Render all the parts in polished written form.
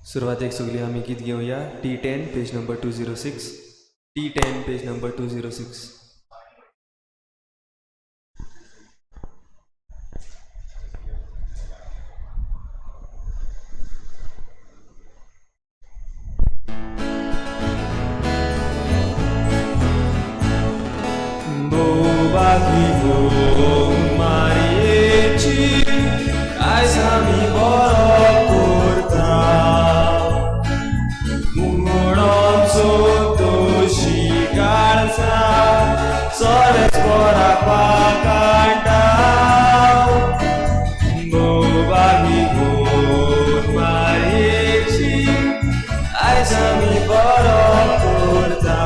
सुरवातेक सगळी आमी गीत घेवया. T10 page number 206. T10 page number 206. Bobagi bo marieci, ai sami boro kurta. Mungolom sotoshi kalsa, sores bora pakanta. Bobagi bo marieci, ai sami boro kurta.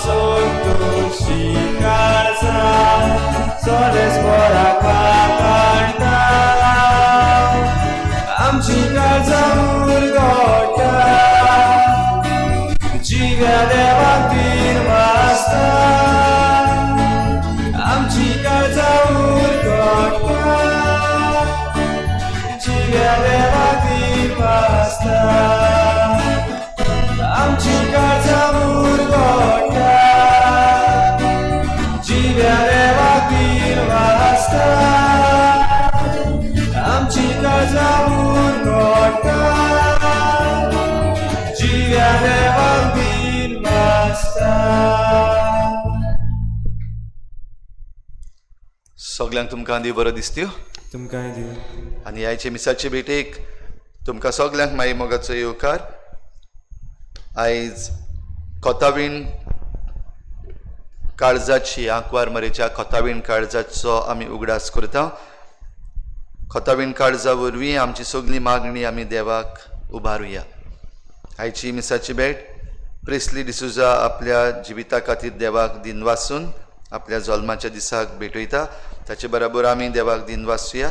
Sotoshi kalsa, soles bora pakanta. Amchi kalsa murgota, jiga devatin vasta. Amchi kalsa murgota, jiga devatin vasta. Amchi kalsa murgota, jiga devatin vasta. Amchi kalsa murgota, jiga devatin vasta. सगळ्यांक तुमकां देव बरो दिसत्यो तुमकां दिव. आनी आयचे मिसाचे भेटेक तुमकां सगळ्यांक मागीर मोगाचो येवकार. आयज खोतावीण काळजाची आंकवार मरेच्या खोतावीण काळजाचो आमी उगडास करता. खोतावीण काळजा वरवीं आमची सगळी मागणी आमी देवाक उबारुया. आयची मिसाची भेट प्रेस्ली डिसुजा आपल्या जिविता खातीर देवाक दिनवासून आपल्या जल्माच्या दिसाक भेटयता. ताचे बरोबर आमी देवाक दिनवासूया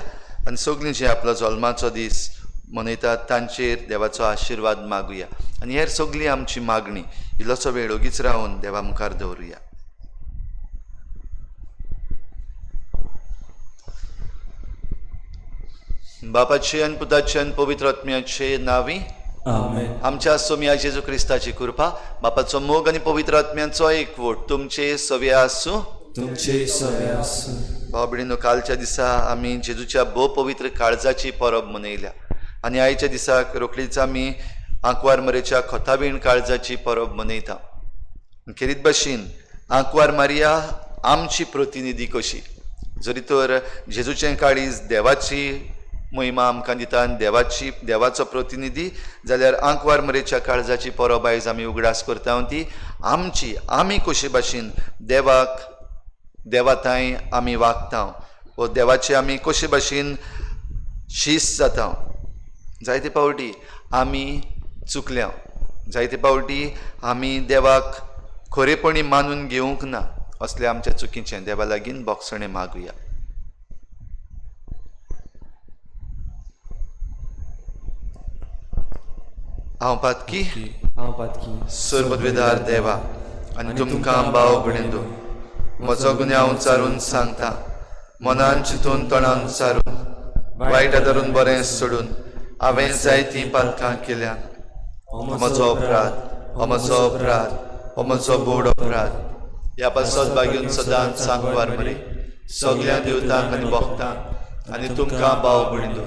आनी सगळीं जे आपलो जल्माचो दीस मनयतात तांचेर देवाचो आशिर्वाद मागुया. आनी हेर सगळी आमची मागणी इल्लोसो वेळ ओगीच रावन देवा मुखार दवरुया. बापाचे आनी पुताचे आनी पवित्र आत्म्याचे नावी आमेन. आमच्या सोम्या जेजू क्रिस्ताची कृपा बापाचो मोग आनी पवित्र आत्म्याचो एकवट तुमचे सवे आसूं. तुमचे सवे आसूं. भाव भयणीनो, कालच्या दिसा आमी जेजूच्या भोव पवित्र काळजाची परब मनयल्या आनी आयच्या दिसाक रोखडीच आमी आंकवार मरेच्या खोताबीण काळजाची परब मनयता. खेरीत भाशेन आंकवार मारिया आमची प्रतिनिधी कशी, जरी तर जेजूचें काळीज देवाची महिमा आमकां दिता आनी देवाचो प्रतिनिधी, जाल्यार आंकवार मरेच्या काळजाची परब आयज आमी उगडास करता ती आमी कशे भाशेन देवाताय आमी वागता व देवाचे आमी कशे भाशेन शीस जाता. जायते पावटी आमी चुकल्या, जायते पावटी आमी देवाक खरेपणी मानून घेवंक ना. असले आमच्या चुकीचें देवा लागीं बोगसणें मागुया. हांव पातकी हांव पातकी सर्वद्वेदार देवा आनी तुमकां भाव भयणीनो, म्हजो गुन्यांव उचारून सांगता, मनान चिंतून तोंडान उचारून वायट धरून बरें सोडून हांवें जायतीं पातकां केल्या. म्हजो बोड अपराध. ह्या पासत बागेवन सदांच सांगवार मरे सगळ्या देवतांक आनी भक्तांक आनी तुमकां भाव भयणीनो,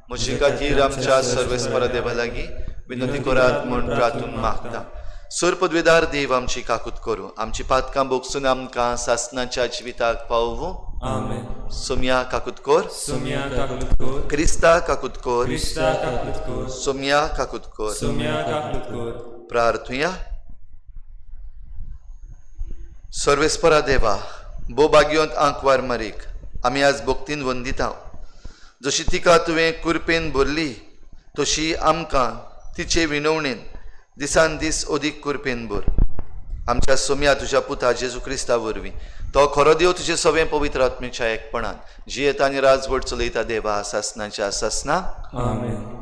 म्हजे खातीर आमच्या सर्वेस्पर देवा लागीं विनंती करात म्हूण प्रार्थून मागता. सर्पद्वेदार देव आमची काकूत करूं, आमची पातकां बोगसून आमकां सासणाच्या जिविताक पावूं. आमेन. सोम्या काकूत कोर, सोम्या काकूत कोर. क्रिस्ता काकूत कोर, क्रिस्ता काकूत कोर. सोम्या काकूत कोर. सोम्या काकूत कोर. प्रार्थुया. सर्वेस्परा देवा, बो बागयोंत आंकवार मारीक आमी आज भक्तीन वंदिता. जशी तिका तुवें कुरपेन भरली तशी आमकां तिचे विनवणेन दिसान दीस अदीक कुरपेन भर. आमच्या सोम्या तुज्या पुता जेजू क्रिस्ता वरवीं तो खरो देव तुजे सगळें पवित्र आत्मेच्या एकपणान जियेत आनी राजवट चलयता देवा सासणाच्या सासना. आमेन.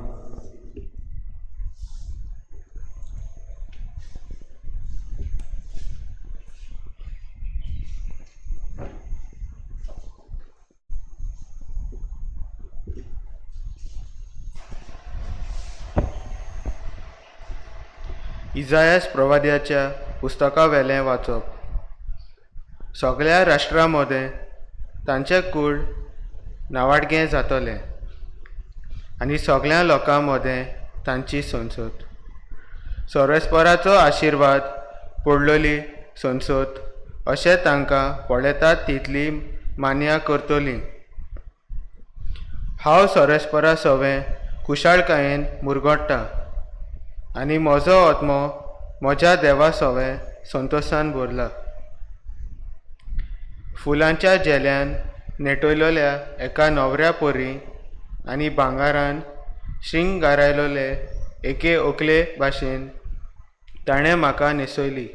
इजायास प्रवाद्याच्या पुस्तका वेलें वाचप. सगळ्या राष्ट्रां मदें तांचें कूड नावाडगें जातलें आनी सगळ्या लोकां मदें तांची संसद. सर्वेस्पराचो आशिर्वाद पडलेली संसद अशें तांकां पळयतात तितली मान्या करतली. हांव सर्वेस्परा सवें कुशाळकायेन मुरगोडटा आनी म्हजो आत्मो म्हज्या देवा सवें संतोशान भरला. फुलांच्या जेल्यान नेटयलोल्या एका नवऱ्या परी आनी भांगारान श्रिंगारायलोले एके ओकले भाशेन ताणें म्हाका न्हेसयली.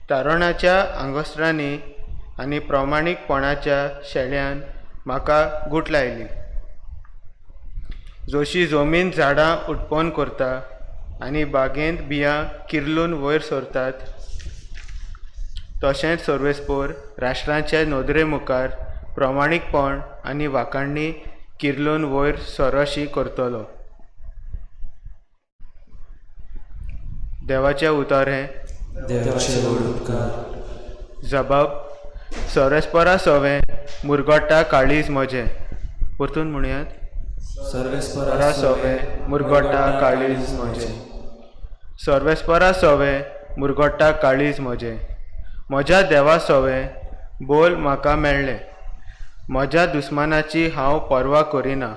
तारणाच्या आंगोस्त्रांनी आनी प्रमाणीकपणाच्या शेळ्यान म्हाका गूट लायली. जशी जमीन झाडां उत्पन्न करता आनी बागेंत बियां किर्लून वयर सरतात, तशेंच सर्वेस्पर राष्ट्रांचे नदरे मुखार प्रमाणीकपण आनी वाखाणणी किर्लून वयर सरशी करतलो. देवाचें उतरें. देवाचे व्हड उपकार. जबाब. सर्वेस्परा सवें मुरगोडटा काळीज म्हजें. परतून म्हणयात. सर्वेस्परा सवें मुरगोडटा काळीज म्हजें. सर्वेस्परा सवें मुरगोडटा काळीज म्हजें. म्हज्या देवा सवें बोल म्हाका मेळ्ळें. म्हज्या दुस्मानाची हांव पर्वा करिना,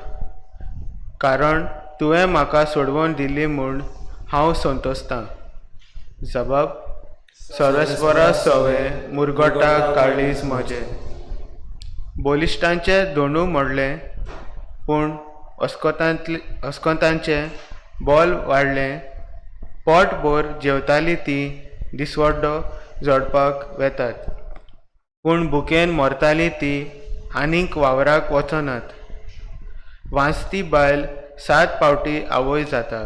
कारण तुवें म्हाका सोडवून दिली म्हूण हांव संतोसतां. जबाब. सर्वेस्परा सवें मुरगोडटा काळीज म्हजें. बोलिश्टांचें दोनू मोडलें, पूण अस्कोतांचें बोल वाडलें. पोटभर जेवताली ती दिसवड्डो जोडपाक वेतात, पूण भुकेन मरताली ती आनीक वावराक वचनात. वांचती बायल 7 पावटी आवय जाता,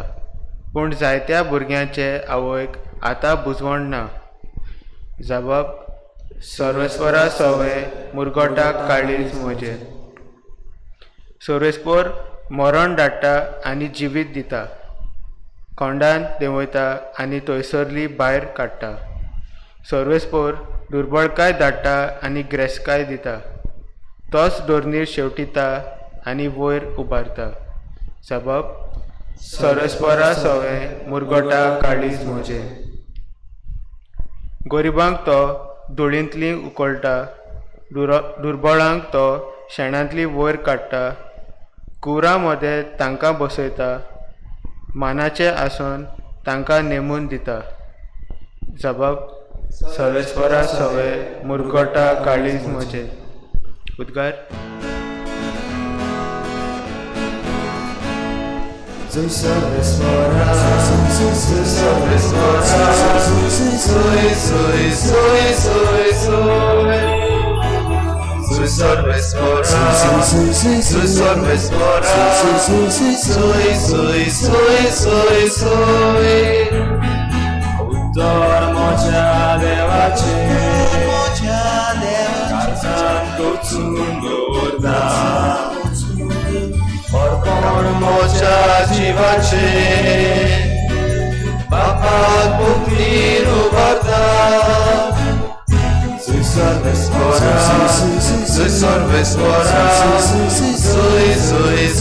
पूण जायत्या भुरग्यांचे आवयक आतां बुजवण ना. जबाब. सर्वेस्परा सवें मुरगोडटा काळीज म्हजें. सोरेस्पोर मरण धाडटा आनी जिवीत दिता. कोंडान देंवयता आनी थंयसरली भायर काडटा. सोर्वेस्पोर दुर्बळकाय धाडटा आनी ग्रेसकाय दिता. तोच दोर्नीर शेवटिता आनी वयर उबारता. सबब सोरेस्पोरा सवे मुरगोटा काळीज म्हजे. गरिबांक तो धुळींतली उखलता. दुर्बळांक तो शेणांतली वयर काडटा. कुवरां मदें तांकां बसयता. मानाचें आसून तांकां नेमून दिता. जबाब सोरेस्पोरा सवे मुरगोटा काळीज म्हजे. उद्गार. Soy Sorespoरा, soy Sorespoरा, soy Sorespora, soy Sorespora, soy उत्तर मोच्या देवाचे कारसान कोचून दवरता. अर्पण मोच्या जिवाचे बापाक मुक्तीर उबारता. Soy Sorespoरा, soy Sorespoरा, soy Sorespora, soy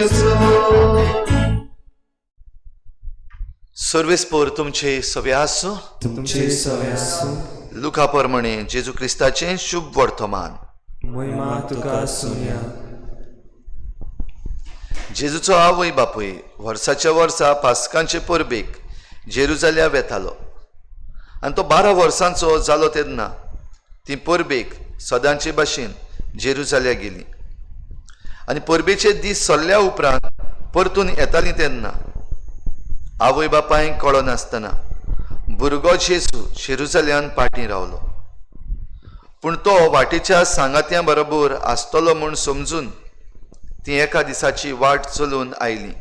Sorespora, सर्वेस्पोर तुमचे सवे आसूं. तुमचे सवे आसूं. लुका प्रमाणे जेजू क्रिस्ताचें शुभ वर्तमान. महिमा तुका सोन्या. जेजूचो आवय बापूय वर्साच्या वर्सा पास्कांचे परबेक जेरुजाल्या वेतालो आनी तो 12 वर्सांचो जालो तेन्ना ती परबेक सदांचे भाशेन जेरुजाल्या गेली. आनी परबेचे दीस सरल्या उपरांत परतून येताली तेन्ना आवय बापायक कळो नासतना भुरगो जेजू जेरुजाल्यान पाटी रावलो. पूण तो वाटेच्या सांगात्यां बरोबर आसतलो म्हूण समजून ती एका दिसाची वाट चलून आयली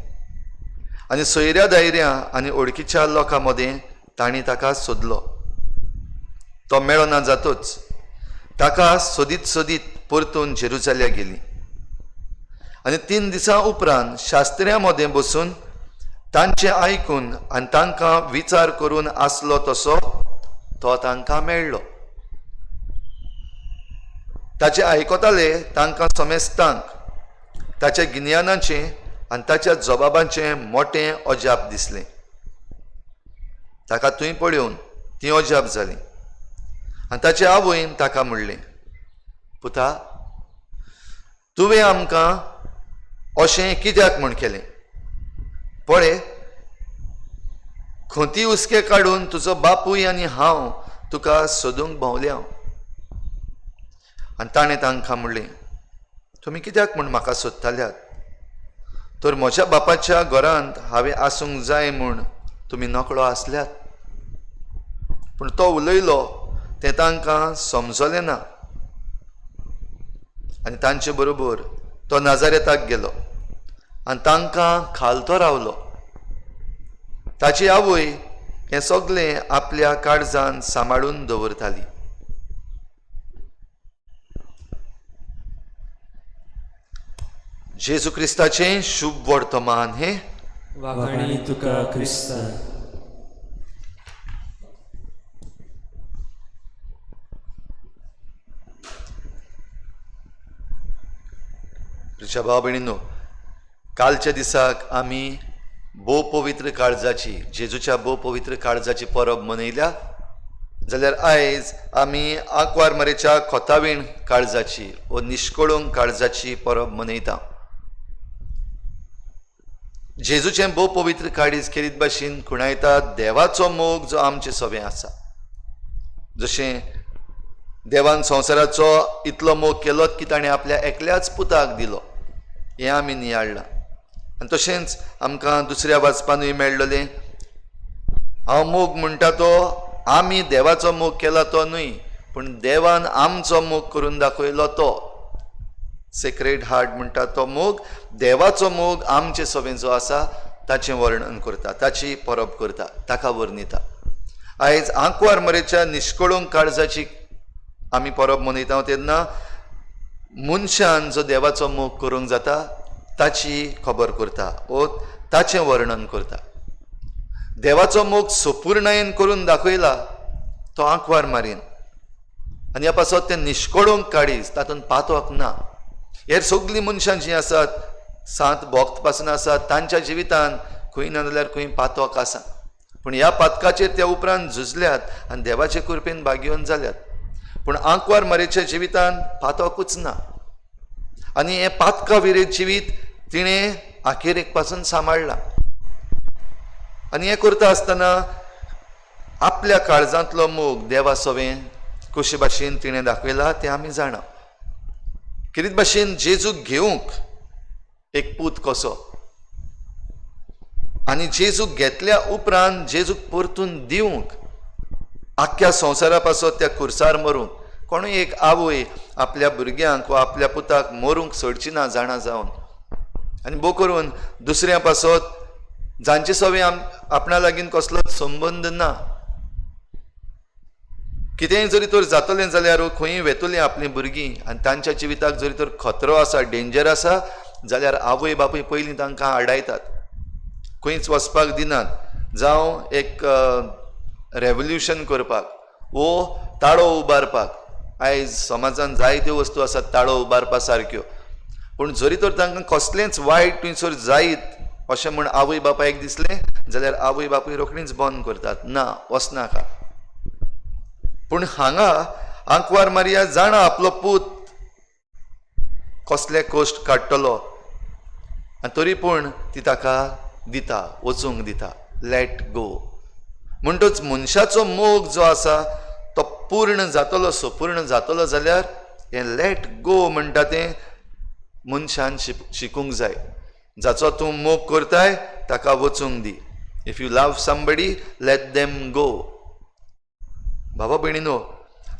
आनी सोयऱ्या दायऱ्यां आनी ओळखीच्या लोकां मदें तांणी ताका सोदलो. तो मेळो ना जातूच ताका सोदीत सोदीत परतून जेरुजाल्या गेली. आनी 3 दिसां उपरांत शास्त्र्यां मदें बसून तांचें आयकून आनी तांकां विचार करून आसलो तसो तो तांकां मेळ्ळो. ताचे आयकताले तांकां समेस्तांक ताच्या गिन्यानाचें आनी ताच्या जबाबांचें मोटें अजाप दिसलें. ताका थंय पळोवन ती अजाप जाली आनी ताचे आवयन ताका म्हणलें, पुता, तुवें आमकां अशें कित्याक म्हूण केलें? पळय, खोंती उस्के काडून तुजो बापूय आनी हांव तुका सोदूंक भोंवल्या. आनी ताणें तांकां म्हणलें, तुमी कित्याक म्हूण म्हाका सोदताल्यात? तर म्हज्या बापाच्या घरांत हांवें आसूंक जाय म्हूण तुमी नकळो आसल्यात. पूण तो उलयलो तें तांकां समजलें ना. आनी तांचे बरोबर तो नाजारेताक गेलो आनी तांकां खालतो रावलो. ताची आवय हें सगलें आपल्या काळजांत सांबाळून दवरताली. जेजू क्रिस्ताचें शुभ वर्तमान हें. वाखाणी तुका क्रिस्ता. तुझ्या भाव भयणींनो, कालच्या दिसाक आमी भोव पवित्र काळजाची जेजूच्या भोव पवित्र काळजाची परब मनयल्या. जाल्यार आयज आमी आंकवारमारेच्या खोतावीण काळजाची व निश्कळूंक काळजाची परब मनयता. जेजूचें भोव पवित्र काळीज केरीत भाशेन खुणायता देवाचो मोग जो आमचे सवे आसा. जशें देवान संवसाराचो इतलो मोग केलो की ताणें आपल्या एकल्याच पुताक दिलो, हें आमी नियाळ्ळां. आनी तशेंच आमकां दुसऱ्या वाचपानूय मेळ्ळलें, हांव मोग म्हणटा तो आमी देवाचो मोग केला तो न्हय, पूण देवान आमचो मोग करून दाखयलो तो. सेक्रेड हार्ट म्हणटा तो मोग, देवाचो मोग आमचे सवें जो आसा ताचें वर्णन करता, ताची परब करता, ताका वर्णिता. आयज आंकवार मरेच्या निश्कळूंक काळजाची आमी परब मनयता तेन्ना मनशान जो देवाचो मोग करूंक जाता ताची खबर करता वो ताचें वर्णन करता. देवाचो मोग संपूर्णयेन करून दाखयला तो आंकवार मारीन आनी ह्या पासत तें निश्कळूंक काडीज तातूंत पातक ना. हेर सगळीं मनशां जीं आसात सांत भोक्त पासून आसात तांच्या जिवितांत खंय ना जाल्यार खंय पातक आसा, पूण ह्या पातकाचेर ते उपरांत झुजल्यात आनी देवाचे कृपेन भाग्यवन जाल्यात. पूण आंकवार मारेच्या जिवितांत पातकूच ना आनी हें पातका विरेत जिवीत तिणें आखेरेक पासून सांबाळ्ळां. आनी हें करता आसतना आपल्या काळजांतलो मोग देवा सवें कशे भाशेन तिणें दाखयला तें आमी जाणा. कितें भाशेन जेजूक घेवंक एक पूत कसो आनी जेजूक घेतल्या उपरांत जेजूक परतून दिवंक आख्ख्या संवसारा पासत त्या खुर्सार मरूंक कोणूय एक आवय आपल्या भुरग्यांक वा आपल्या पुताक मरूंक सोडची ना जाणा जावन. आनी भोव करून दुसऱ्या पासत जांचे सवें आपणा लागीं कसलोच संबंद ना, कितेंय जरी तर जातलें जाल्यार खंय वेतलीं आपलीं भुरगीं आनी तांच्या जिविताक जरी तर खतरो आसा, डेंजर आसा जाल्यार आवय बापूय पयलीं तांकां आडायतात, खंयच वचपाक दिनात. जावं एक रेवल्युशन करपाक वो ताळो उबारपाक. आयज समाजान जायत्यो वस्तू आसात ताळो उबारपा सारक्यो, पूण जरी तर तांकां कसलेंच वायट थंयसर जायत अशें म्हूण आवय बापायक दिसलें जाल्यार आवय बापूय रोखडींच बंद करतात, ना वचनाका. पूण हांगा आंकवार मारिया जाणा आपलो पूत कसले कश्ट काडटलो आनी तरी पूण ती ताका दिता, वचूंक दिता, लेट गो. म्हणटच मनशाचो मोग जो आसा तो पूर्ण जातलो, संपूर्ण जातलो जाल्यार हें लेट गो म्हणटा तें मनशान शिकूंक जाय. जाचो तूं मोग करताय ताका वचूंक दी. If you love somebody let them go. बाबा भयणीनो,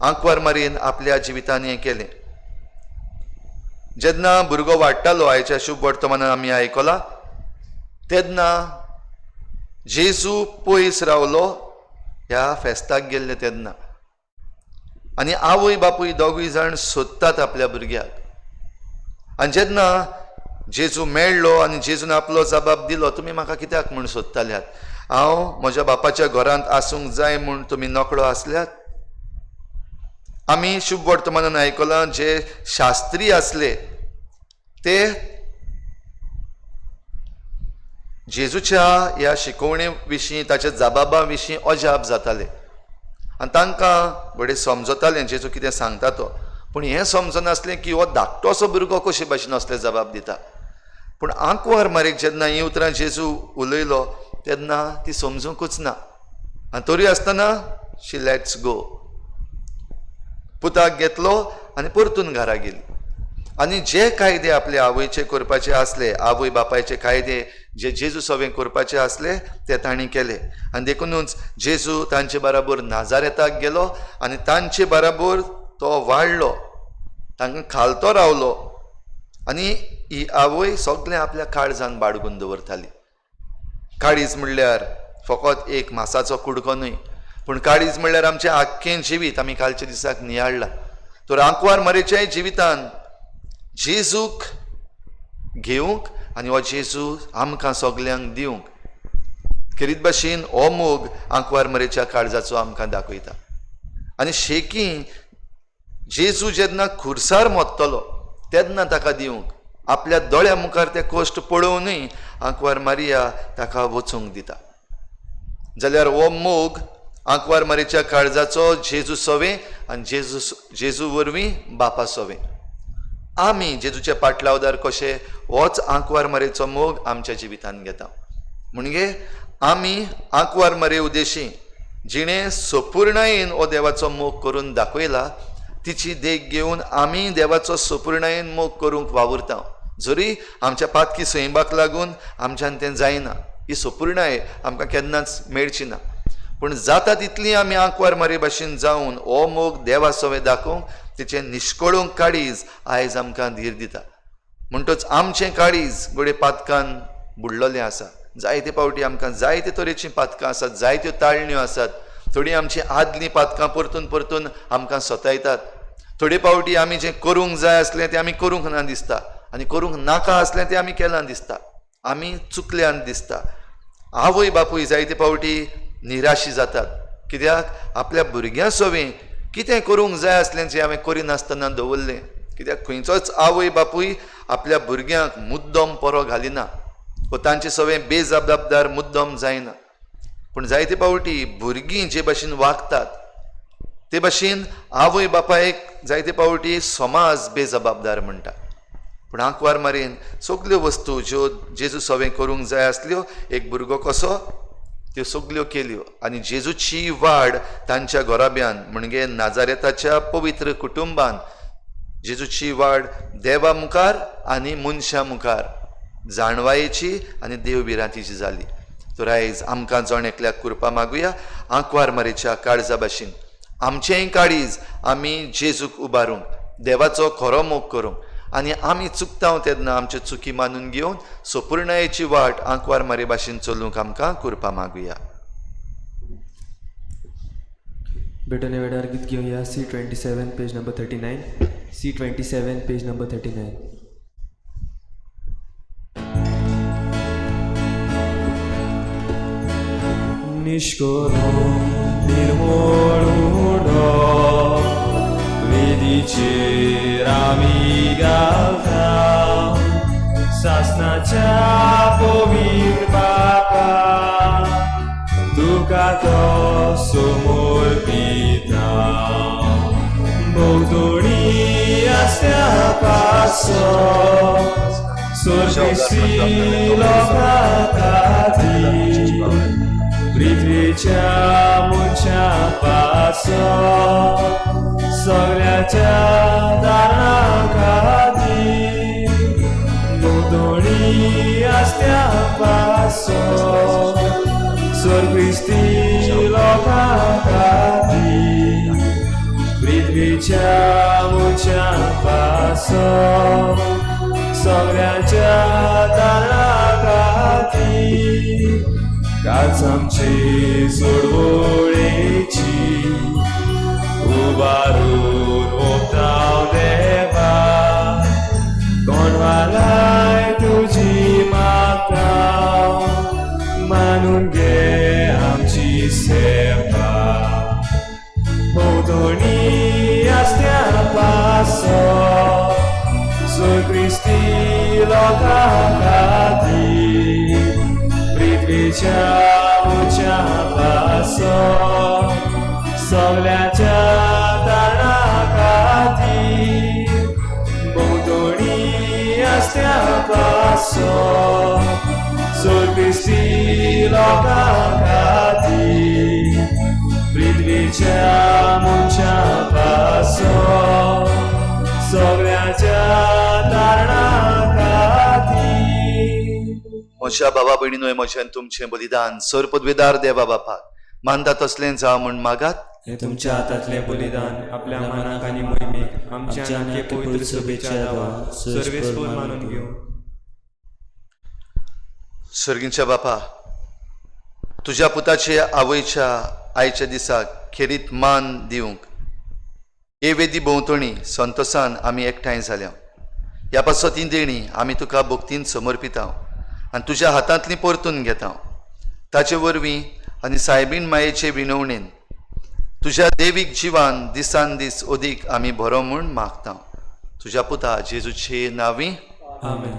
आंकवार मारीन आपल्या जिवितांत हें केलें. जेन्ना भुरगो वाडटालो आयच्या शुभ वर्तमानान आमी आयकलां तेन्ना जेजू पयस रावलो ह्या फेस्ताक गेल्ले तेन्ना आनी आवय बापूय दोगूय जाण सोदतात आपल्या भुरग्याक. आनी जेन्ना जेजू मेळ्ळो आनी जेजून आपलो जबाब दिलो, तुमी म्हाका कित्याक म्हूण सोदताल्यात, हांव म्हज्या बापाच्या घरांत आसूंक जाय म्हूण तुमी नकळो आसल्यात. आमी शुभ वर्तमानान आयकलां जे शास्त्री आसले ते जेजूच्या ह्या शिकवणे विशीं ताच्या जबाबा विशीं अजाप जाताले आनी तांकां बरें समजतालें जेजू कितें सांगता तो. पूण हें समजनासलें की हो धाकटो असो भुरगो कशे भाशेन असले जबाब दिता. पूण आंकवार मारेक जेन्ना हीं उतरां जेजू उलयलो तेन्ना ती समजूंकूच ना आनी तरी आसतना शी लेट्स गो. पुताक घेतलो आनी परतून घरा गेली. आनी जे कायदे आपल्या आवयचे करपाचे आसले, आवय बापायचे कायदे जे जेजू सवें करपाचे आसले ते तांणी केले. आनी देखूनच जेजू तांचे बराबर नाजारेताक गेलो आनी तांचे बराबर तो वाडलो, तांकां खालतो रावलो आनी ही आवय सगळें आपल्या काळजान बाळगून दवरताली. काळीज म्हणल्यार फकत एक मासाचो कुडको न्हय, पूण काळीज म्हणल्यार आमचें आख्खें जिवीत आमी कालच्या दिसाक नियाळ्ळां. तर आंकवार मारेच्याय जिवितान जेजूक घेवंक आनी हो जेजू आमकां सगल्यांक दिवंक करीत भाशेन हो मोग आंकवार मरेच्या काळजाचो आमकां दाखयता. आनी शेकी जेजू जेन्ना खुर्सार मोत्तलो तेन्ना ताका दिवंक, आपल्या दोळ्या मुखार ते कश्ट पळोवनूय आंकवार मारिया ताका वचूंक दिता. जाल्यार हो मोग आंकवार मारेच्या काळजाचो जेजू सवें आनी जेजू वरवीं बापा सवें. आमी जेजूचे पाटलावदार कशे होच आंकवार मारेचो मोग आमच्या जिवितांत घेता. म्हणजे आमी आंकवार मारे उदेशी जिणें संपूर्णयेन हो देवाचो मोग करून दाखयला तिची देख घेवन आमी देवाचो संपूर्णयेन मोग करूंक वावुरता. जरी आमच्या पातकी सैमाक लागून आमच्यान तें जायना, ही संपूर्णय आमकां केन्नाच मेळची ना, पूण जाता तितली आमी आंकवार मारे भाशेन जावन हो मोग देवा सवें दाखोवंक तिचें निश्कळूंक काळीज आयज आमकां धीर दिता. म्हणटच आमचें काळीज गोडे पातकान बुडलोलें आसा, जायते पावटी आमकां जायते तरेचीं पातकां आसात, जायत्यो ताळण्यो आसात. थोडीं आमची आदलीं पातकां परतून परतून आमकां सतायतात. थोडे पावटी आमी जें करूंक जाय आसलें तें आमी करूंक ना दिसता, आनी करूंक नाका आसलें तें आमी केलां दिसता. आमी चुकल्यान दिसता. आवय बापूय जायते पावटी निराशी जातात, कित्याक आपल्या भुरग्यां सोवें कितें करूंक जाय आसलें जें हांवें करिनासतना दवरलें. कित्याक खंयचोच आवय बापूय आपल्या भुरग्यांक मुद्दम परो घालिना वा तांचे सवें बेजबाबदार मुद्दम जायना. पूण जायते पावटी भुरगीं जे भाशेन वागतात ते भाशेन आवय बापायक जायते पावटी समाज बेजबाबदार म्हणटा. पूण आंकवार मारेन सगल्यो वस्तू ज्यो जेजू सवें करूंक जाय आसल्यो एक भुरगो कसो त्यो सगल्यो केल्यो. आनी जेजूची वाड तांच्या घोराब्यान म्हणजे नाजारेताच्या पवित्र कुटुंबान जेजूची वाड देवा मुखार आनी मनशां मुखार जाणवायेची आनी देवबिरांतीची जाली. तर आयज आमकां जण एकल्याक कृपा मागुया आंकवार मारेच्या काळजा भाशेन आमचेंय काळीज आमी जेजूक उबारूंक, देवाचो खरो मोग करूंक, आनी आमी चुकता तेन्ना आमच्यो चुकी मानून घेवन संपूर्णयेची वाट आंकवार मारे भाशेन चलूंक आमकां कृपा मागुया. भेटोने वेळार गीत घेवया C27 page number 39. C27 page number 39. निष्कोरो निर्मळ उडो वेदीचेर आमी घालता सासणाच्या पवित्र बापा तुका तो समर्पिता. भोवतणी आसल्या पासो स्वर्गीसी लोकां खातीर पृथ्वीच्या मुच्या पासो सगळ्याच्या दारां खातीर भोवतणी आसल्या पासो स्वर्गीसी लोकां खातीर पृथ्वीच्या मुच्या पासो सगळ्याच्या दारां खातीर काच आमची सोडवळेची उबारून ओपतांव देवा. कोणवालाय तुजी मागतांव मानून घे आमची सेवा. भोवतणी आसल्या पासो स्वर्गीसी लोकां खातीर पृथ्वीच्या मुच्या पासो सगळ्याच्या दारां खातीर भोवतणी आसल्या पासो स्वर्गीसी लोकां खातीर पृथ्वीच्या मुच्या पासो सगळ्याच्या दारां खातीर. म्हज्या भावा भयणीनो म्हजें तुमचें बलिदान सर पदवेदार देवा बापाक मानता तसलें जावं म्हूण मागात. हे तुमच्या हातातले बलिदान आपल्या मनाक आनी मोहिमेक आमच्या नामके पवित्र सभेच्या दावा सर्वेस्पर मानून घेवन. सर्गींच्या बापा तुज्या पुताचे आवयच्या आयच्या दिसाक खेरीत मान दिवंक हे वेदी भोंवतणी संतोषान आमी एकठांय जाल्या. ह्या पासो ती देणी आमी तुका भक्तीन समर्पिता आनी तुज्या हातांतली परतून घेता. ताचे वरवीं आनी सायबीण मायेचे विनवणेन तुज्या देवीक जिवान दिसान दीस अदीक आमी बरो म्हूण मागता. तुज्या पुता जेजूचे नांवी आमेन.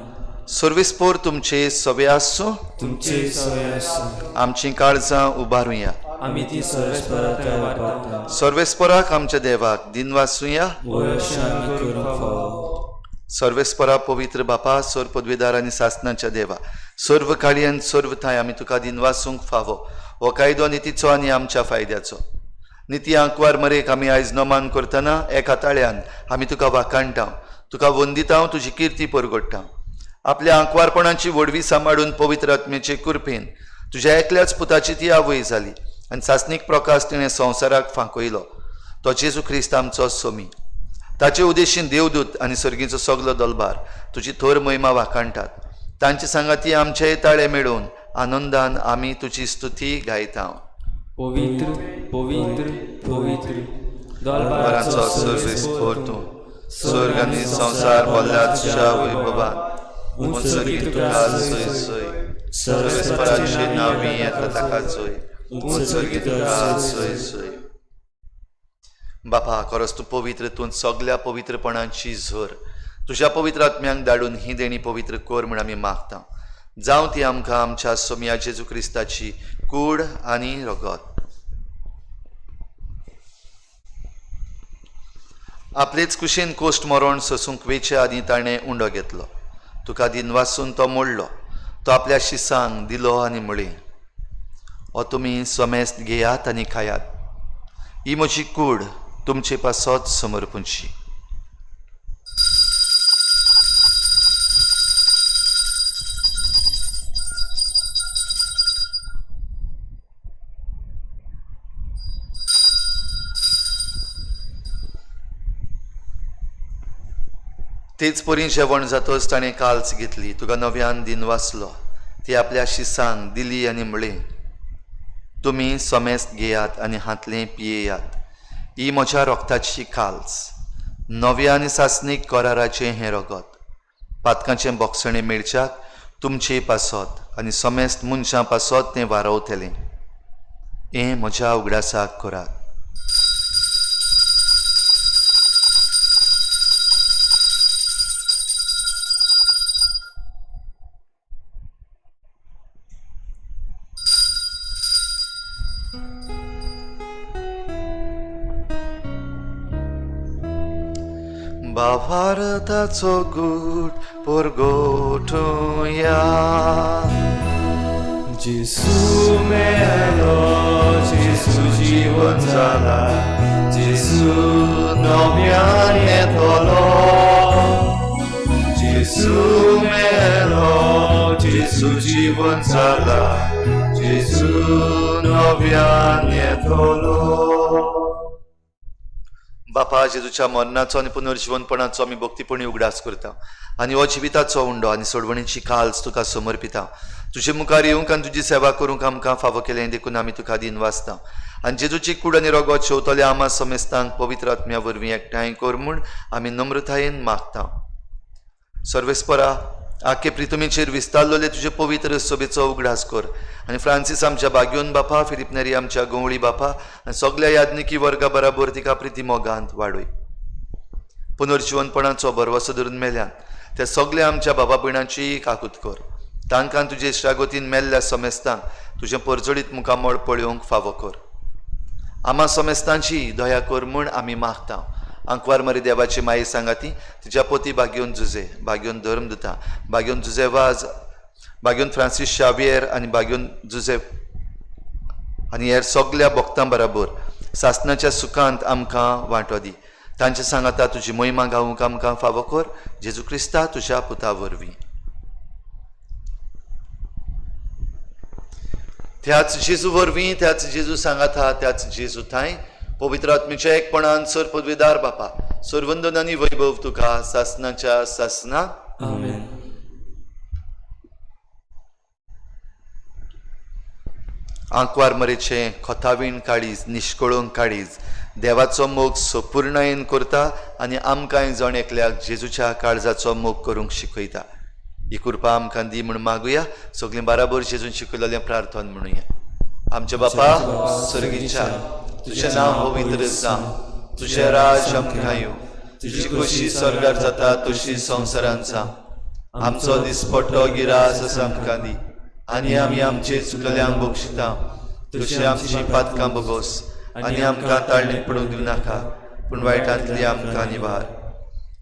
सर्वेस्पोर तुमचे सवे आसूं. तुमचे सवय आसूं. आमची काळजां उबारुया. आमी ती सर्वेस्पराक वारता. सर्वेस्पराक आमच्या देवाक दिन वाचुया. वयशान करूंक फावो. सर्वेस्परा पवित्र बापा सर पदवेदार आनी सासणाच्या देवा सर्व काळी आनी सर्व थाय आमी तुका दिन वाचूंक फावो. हो कायदो नितीचो आनी आमच्या फायद्याचो. निती आंकवार मरेक आमी आयज नमान करतना एका ताळ्यान आमी तुका वाखाणटा, तुका वंदिता, तुजी किर्ती परगडटा. आपल्या आंकवारपणाची वडवी सांबाळून पवित्र आत्मेचे कृपेन तुज्या एकल्याच पुताची ती आवय जाली आनी सासणीक प्रकाश तिणें संवसाराक फांकयलो. तो जेजू क्रिस्त आमचो सोमी. ताचे उद्देशीन देवदूत आनी सर्गीचो सगलो दलबार तुजी थोर महिमा वाखाणटात. तांचे सांगाती आमचेय ताळे मेळोवन आनंदान आमी तुजी स्तुती गायता. पवित्र पवित्र पवित्र बराचो सर्वेस्पोर तूं, स्वर्ग आनी संसार भरला तुज्या वैभवान. उत्सर्गीत तुका सय सय, सर्वेस्पराचे नांवी येता ताका जय. उत्सर्गीत तुका सय सय. बापा, खरोच तूं पवित्र, तूं सगळ्या पवित्रपणाची झर तुज्या पवित्र आत्म्यांक धाडून ही देणी पवित्र कर म्हूण आमी मागता. जावं ती आमकां आमच्या सोम्या जेजू क्रिस्ताची कूड आनी रगत. आपलेच कुशेन कोश्ट मरोण सोसूंक वेचे आदी ताणें उंडो घेतलो. तुका दिन वाचून तो मोडलो. तो आपल्या शिसांक दिलो आनी म्हळें, हो तुमी सोमेस्त घेयात आनी खायात. ही म्हजी कूड तुमचे पासत समर्पूंची. तेच परी जेवण जातच ताणें काल्स घेतली. तुका नव्यान दिन वाचलो. ती आपल्या शिसांक दिली आनी म्हळें, तुमी सोमेस्त घेयात आनी हातलें पियेयात. ही म्हज्या रोगताची काल्स, नव्या आनी सासणीक कराराचें हें रगत. पातकांचें बोगसणें मेळच्याक तुमचे पासत आनी सोमेस्त मनशां पासत तें वारवतलें. हें म्हज्या उगडासाक करात. भारताचो गूट परगोठुया. जेसू मेलो, जेसू जीवन जाला, जेसू नव्यान येतलो. जेसू मेलो, जेसू जीवन जाला, जेसू नव्यान येतलो. बापा, जेजूच्या मरणाचो आनी पुनर्जीवनपणाचो आमी भक्तीपणी उगडास करता आनी हो जिविताचो उंडो आनी सोडवणेची काल्स तुका समर्पिता. तुजे मुखार येवंक आनी तुजी सेवा करूंक आमकां फावो केलें देखून आमी तुका दिन वाचता. आनी जेजूची कूड आनी रगत शेवतल्या आमा समेस्तांक पवित्र आत्म्या वरवीं एकठांय कर म्हूण आमी नम्रतायेन मागता. सर्वेस्परा, आख्खे प्रितुमेचेर विस्तारलोले तुजे पवित्र सोबेचो उगडास कर. आनी फ्रांसीस आमच्या बाग्योन बापा, फिलिप नेरी आमच्या गवळी बापा आनी सगळ्या याज्ञिकी वर्गा बराबर तिका प्रिती मोगांत वाडय. पुनर्जीवनपणाचो भरवसो धरून मेल्यान त्या सगळ्या आमच्या बाबा भयणांची काकूत कर. तांकां तुजे इश्टागोतीन मेल्ल्या समेस्तांक तुजें परजडीत मुखामळ पळोवंक फावो कर. आमा समेस्तांची दया कर म्हूण आमी मागता. अंकवार मरी देवाची माई सांगाती, तिच्या पोती बाग्योन जुजे, बाग्योन धर्मदुता, बाग्योन जुजे वाज, बाग्योन फ्रांसीस शावियर आनी बाग्योन जुजे आनी हेर सगळ्या भक्तां बराबर सासणाच्या सुखांत आमकां वांटो दी. तांचे सांगाता तुजी महिमा गावूंक आमकां फावो कर. जेजू क्रिस्ता तुज्या पुता वरवीं. त्याच जेजू वरवीं, त्याच जेजू सांगाता, त्याच जेजू थंय पवित्र आत्मेच्या एकपणान सर पदवीदार बापा, सर्वंदन आनी वैभव तुका सासणाच्या सासना. आमेन. आंकवार मरेचे खोतावीण काळीज, निश्कळोवंक काळीज देवाचो मोग संपूर्णयेन करता आनी आमकांय जण एकल्याक जेजूच्या काळजाचो मोग करूंक शिकयता. ही कृपा आमकां दी म्हूण मागुया. सगळीं बराबर जेजून शिकयलेलें प्रार्थना म्हणुया. आमचे बापा सर्गीच्या, तुझें नांव पवित्र जावं, तुझें राज आमकां येवं, तुजी कशी स्वर्गार जाता तशी संवसारांत जावं. आमचो दिसपट्टो गिरास आसा आमकां दी आनी आमी आमचे चुकल्यांक बक्षिता. तशी आमची पातकां बगोस आनी आमकां ताळणेक पडूंक दिवं नाका, पूण वायटांतली आमकां निवार.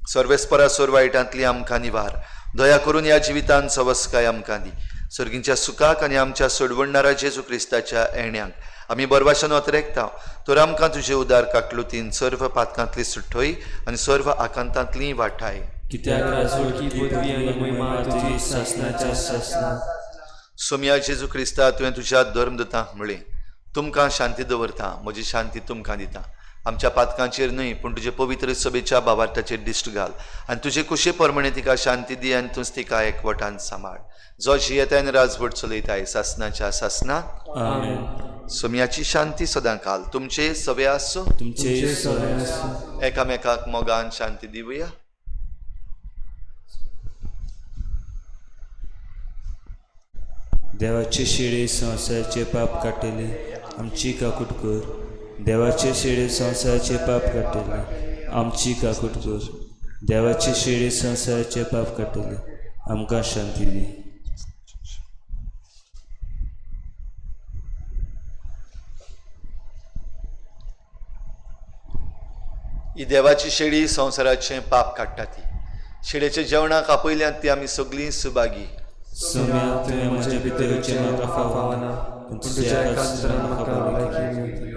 सर्वेस्परा सोर वायटांतली आमकां निवार. दया करून ह्या जिवितांत सवस्काय आमकां दी. सर्गींच्या सुखाक आनी आमच्या सोडवणणाऱ्या जेजू क्रिस्ताच्या येण्याक आमी बरवाशान वतरेकता. तर आमकां तुजे उदार काकलुतीन सर्व पातकांतली सुट्टोय आनी सर्व आकांतांतली वाटाय. कित्याक राजवडकी पदवी आनी महिमा तुजी सासणाच्या सासना. सोम्या जेजू क्रिस्ता, तुवें तुज्या धर्मदूतांक म्हळें, तुमकां शांती दवरता, म्हजी शांती तुमकां दिता. आमच्या पातकांचेर न्हय पूण तुजे पवित्र सभेच्या भावार्थाचेर दिश्ट घाल आनी तुजे कुशे परमणे तिका शांती दी आनी तूंच तिका एकवटान सांबाळ जो जियेतायन राजवट चलयताय सासनाच्या सासनाक आमेन. सोम्याची शांती सदां काल तुमचे सवे आसो तुमचे सगळे आसूं. एकामेकाक मोगान शांती दिवया. देवाचे शेळे संवसाराचे पाप काटिले आमची काकूट कर. देवाचे शेळे संवसाराचे पाप काटिले आमची काकूट कर. देवाचे शेळे संवसाराचे पाप काटिले आमकां शांती दी. ही देवाची शेळी संवसाराचे पाप काडटा ती शेळेच्या जेवणाक आपयल्यांत ती आमी सगळीं सुभागी. सोम्या तुवें म्हजे भितरचे म्हाका फावना पूण तुज्या एका सुत्रान म्हाका लायकी मेळटली.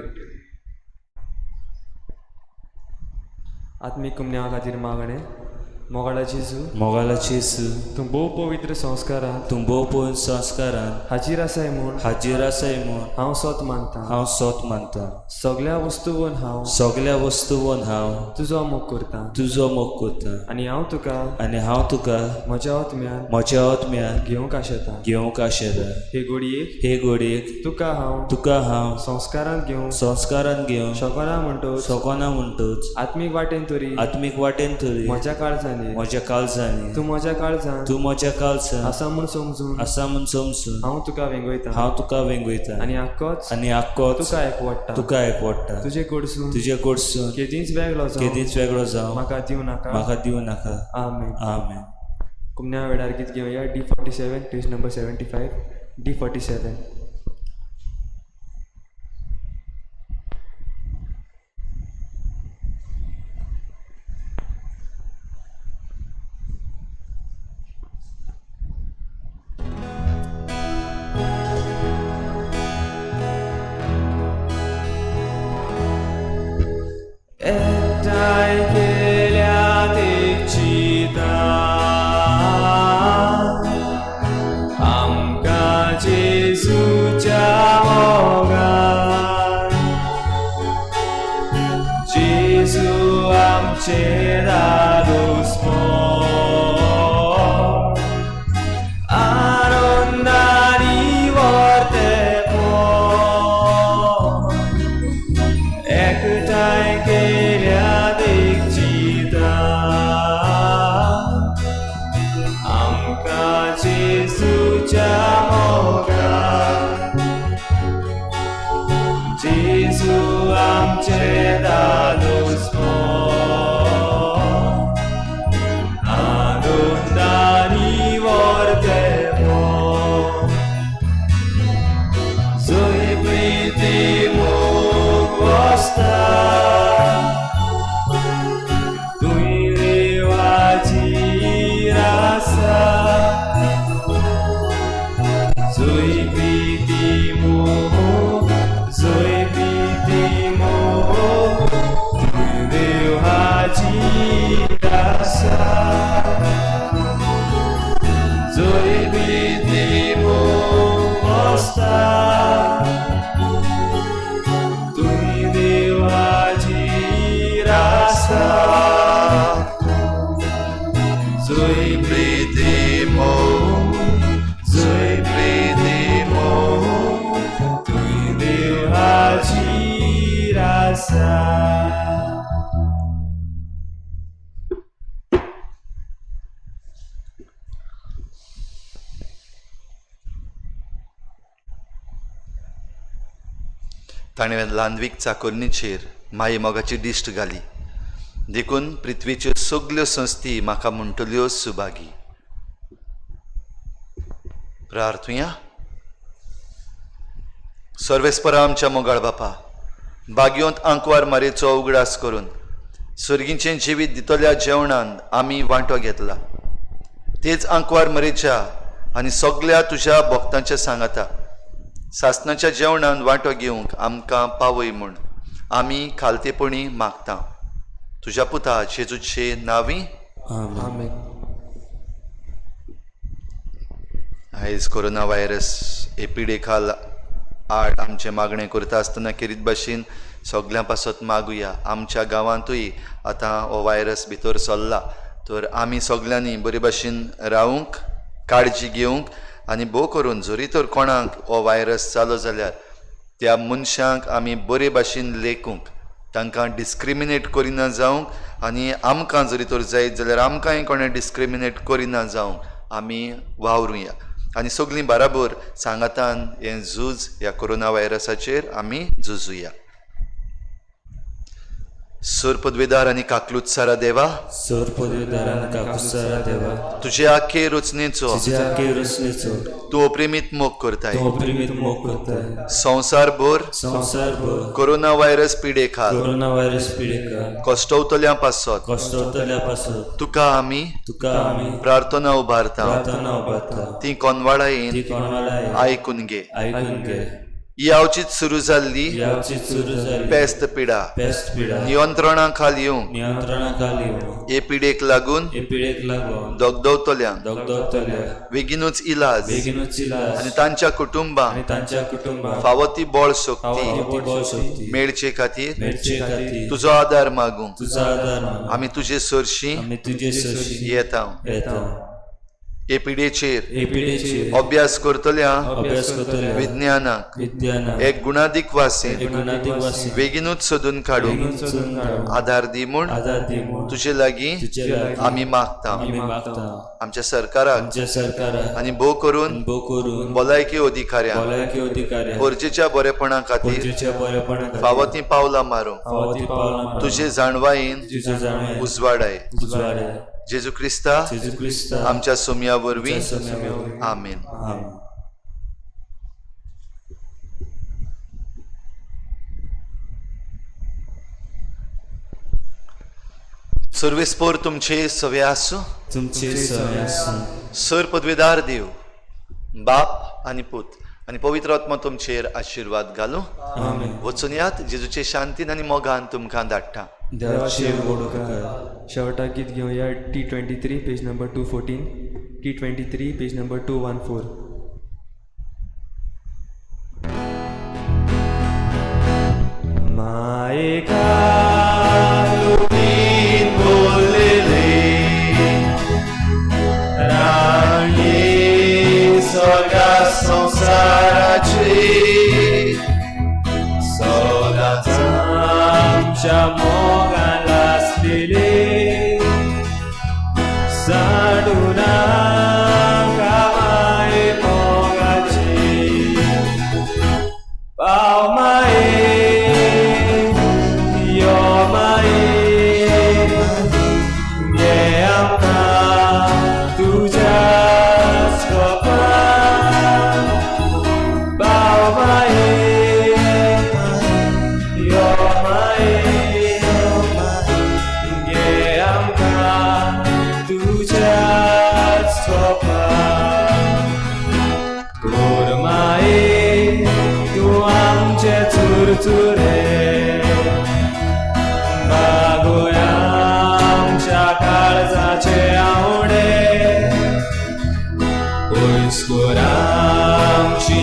आत्मीक कुमन्या खातीर मागणें मोगाळा जेजू मोगालाची येसू तूं भोव पवित्र संस्कारांत तूं भोव पळोवन संस्कारान हाजीर आसाय म्हूण हाजीर आसाय म्हूण हांव सोत मानतां. हांव सोत मानतां. सगळ्या वस्तूवन हांव सगल्या वस्तूवन हांव तुजो मोग करतां तुजो मोग करतां आनी हांव तुका आनी हांव तुका म्हज्या आत्म्यान म्हज्या आत्म्यान घेवंक आशेतां. घेवंक आशेतां. हे घडयेक हे घडयेक तुका हांव संस्कारान घेवन शकना म्हणटोच सोकोना म्हणटोच आत्मीक वाटेन तरी आत्मीक वाटेन तरी म्हज्या काळजांनी म्हज्या काळजांनी तूं म्हज्या काळजांत तूं म्हज्या काळजांत आसा म्हूण समजून आसा म्हूण समजून हांव तुका वेंगयतां हांव तुका वेंगयतां आनी आख्खोच आनी आख्खोच तुका एकवडटा. तुका एकवडटा. तुजे कडसून तुजे कडसून केदींच वेगळो जावं केदींच वेगळो जावं म्हाका दिवं नाका. म्हाका दिवं नाका. आमेन. आमेन. कुमन्या वेळार गीत घेवया D47 पेज नंबर 75 D47. एकठांय केल्यात एक चिता आमकां जेजूच्या मोगान. जेजू आमचे दादोस आनंदानी वर्तेपण एकठांय केल्यात एक चिता आमकां जेजूच्या मोगान. जेजू आमचे दादोस आनंदानी वर्तेपण जंय प्रिती मोग वसता तुंय देवाची आसा. जंय प्रिती मोग तुंय देवाची आसा. जंय प्रिती मोग वसता तुंय देवाची आसा. जय प्रीती मोग तुंय देवाची आसा. ताणें लांदवीक चाकोरणीचेर माये मोगाची दिश्ट घाली देखून पृथ्वीच्यो सगल्यो संस्ती म्हाका म्हणटल्यो सुभागी. प्रार्थुया. सर्वेस्परा आमच्या मोगाळ बापा बागयोंत आंकवार मारेचो उगडास करून सर्गीचें जिवीत दितल्या जेवणान आमी वांटो घेतला. तेच आंकवार मरेच्या आनी सगळ्या तुज्या भक्तांच्या सांगाता सासनाच्या जेवणान वांटो घेवंक आमकां पावय म्हूण आमी खालतेपणी मागता. तुज्या पुता जेजूचे नांवी आमेन. आयज कोरोना व्हायरस हे पिडे खाल आड आमचे मागणें करता आसतना खेरीत भाशेन सगळ्यां पासत मागुया. आमच्या गांवांतूय आतां हो व्हायरस भितर सरला, तर आमी सगळ्यांनी बरे भाशेन रावूंक, काळजी घेवंक आनी भोव करून जरी तर कोणाक हो व्हायरस जालो जाल्यार त्या मनशांक आमी बरे भाशेन लेखूंक, तांकां डिस्क्रिमिनेट करिना जावंक आनी आमकां जरी तर जायत जाल्यार आमकांय कोणें डिस्क्रिमिनेट करिना जावंक आमी वावरुया आनी सगळीं बराबर सांगातान हें झूज ह्या कोरोना व्हायरसाचेर आमी झुजुया. सर पदवेदार आनी काकलुत्सारा देवा, सर पदवीदार आनी काकुसारा देवा, तुजे आखे रचनेचो तुज्या आखे रचनेचो तूं अप्रेमीत मोग करताय. तूं अप्रिमीत मोग करताय. संवसारभर संवसारभर कोरोना व्हायरस पिडेखाल कोरोना व्हायरस पिडेका कश्टवतल्यां पासत कश्टवतल्या पासून तुका आमी तुका आमी प्रार्थना उबारता. प्रार्थना उबारता. ती कोनवाळायेन ती कोणालाय आयकून घे. आयकून घे. यावचीच सुरू जाल्ली याची सुरू झाली पेस्त पिडा पेस्ट पिडा नियंत्रणा खाली येवंक नियंत्रणा खाली हे पिडेक लागून हे पिडेक लागून दगदवतल्यांक दगदगतल्या बेगीनूच इलाज बेगीनूच इलाज आनी तांच्या कुटुंबांक आनी तांच्या कुटुंबाक फावो ती बळ शक्ती ती बळ शक्ती मेळचे खातीर मेळचे खातीर तुजो आदार मागूंक तुझा आदार मागून आमी तुजे सरशी आमी तुजे सशी येता. येता. हे पिडेचेर हे पिडेचेर अभ्यास करतल्या अभ्यास करतल्या विज्ञानाक विद्यानाक एक गुणादीक वासीन एक गुणाधिक वासी बेगीनूच सोदून काडूंक बेगीन सोडून काडून आदार दी म्हूण आदार दी म्हूण तुजे लागीं तुजे लागीं आमी मागता. आमी मागता. आमच्या सरकाराक आमच्या सरकाराक आनी भोव करून भोव करून भलायकी अधिकाऱ्यांक भलायकी अधिकाऱ्यांक गरजेच्या बरेपणा खातीर गरजेच्या बरेपणा फावो ती पावलां मारूंक फावो ती पावलां मारूंक तुजे जाणवायेन तुजे जाणवे उजवाडाय. उजवाडे जेजू क्रिस्ता जेजू क्रिस्ता आमच्या सोम्या वरवीं आमेन. आमेन. सर्वेस्पोर तुमचे सवे आसूं. तुमचे सवय आसूं. सर पदवेदार देव बाप आनी पूत आनी पवित्र आत्मा तुमचेर आशिर्वाद घालूं. आमेन. वचून यात जेजूचे शांतीन आनी मोगान तुमकां धाडटा. देवाचे उपकार. शेवटाक गीत घेवया T23 page number 214, T23 page number 214. मायेका तुमीन बोललेले राणे सगळ्या संसाराचे सदांच आमच्या मोगान आसलेले साडूना गावाय मोगाचे पाव माये यो माये घे आमकां तुज्याच कोपान पाव माये यो माये घे आमकां तुज्याच कोपान कोर माये तूं आमचे चुरचुरे बागोया आमच्या काळजाचे आवडे पयस कोर आमची